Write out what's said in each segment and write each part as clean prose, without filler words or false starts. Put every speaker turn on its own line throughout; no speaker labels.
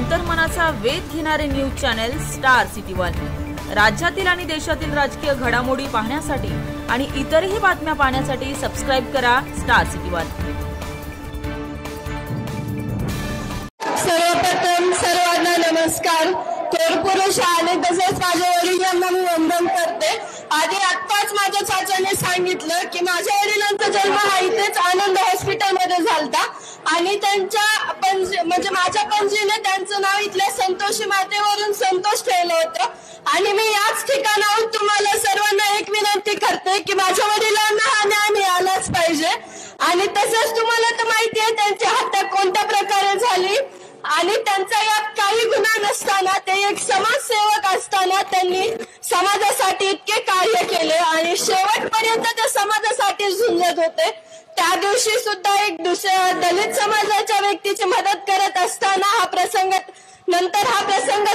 अंतर्मनाचा वेध घेणारे news channel star city one. राज्यातील आणि देशातील राजकीय घडामोडी पाहण्यासाठी आणि इतरही बातम्या पाहण्यासाठी सबस्क्राइब करा स्टार सिटी वन।
सर्वप्रथम सर्वांना नमस्कार। थोर पुरुष आणि तसेच माझ्या वडिलांना मी वंदन करते। आधी आत्ताच माझ्या चाचाने सांगितलं की माझ्या वडिलांचा जन्म हा इथेच आनंद हॉस्पिटल मध्ये झालता आणि त्यांच्या म्हणजे माझ्या पणजीने त्यांचं नाव इथल्या संतोषी मातेवरून संतोष ठेवलं होतं आणि मी याच ठिकाणाहून तुम्हाला सर्वांना एक विनंती करते की माझ्या वडिलांना हा न्याय मिळालाच पाहिजे। आणि तसंच तुम्हाला तर माहिती आहे त्यांची हत्या कोणत्या प्रकारे झाली आणि त्यांचा यात काही गुन्हा नसताना ते एक समाजसेवक असताना त्यांनी समाजासाठी इतके कार्य केले आणि शेवटपर्यंत ते समाजासाठी झुंजत होते। त्या दिवशी सुद्धा एक दुसऱ्या दलित समाजाच्या व्यक्तीची मदत करत असताना हा प्रसंग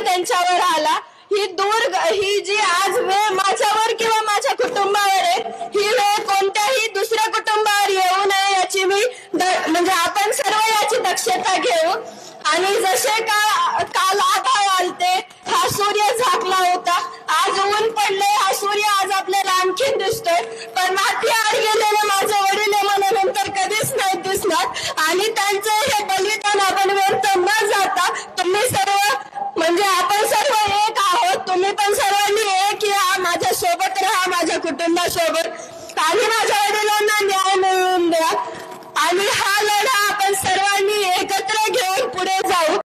त्यांच्यावर आला। ही जी आज वेळ माझ्यावर किंवा माझ्या कुटुंबावर आहे, ही वेळ कोणत्याही दुसऱ्या कुटुंबावर येऊ नये याची मी म्हणजे आपण सर्व याची दक्षता घेऊ। आणि जसे काल आभाळ आलते, हा सूर्य झाकला होता, आज ऊन पडले, हा सूर्य आज आपल्याला आणखीन दिसतोय, पण माती आड गेलेले माझे वडील मला नंतर कधीच नाही दिसणार आणि त्यांचे हे बलिदान आपण व्यर्थ न जाता तुम्ही सर्व म्हणजे आपण सर्व एक आहोत, तुम्ही पण सर्वांनी एक या, माझ्या सोबत राहा, माझ्या कुटुंबासोबत आणि माझ्या वडिलांना न्याय मिळवून द्या। आणि हा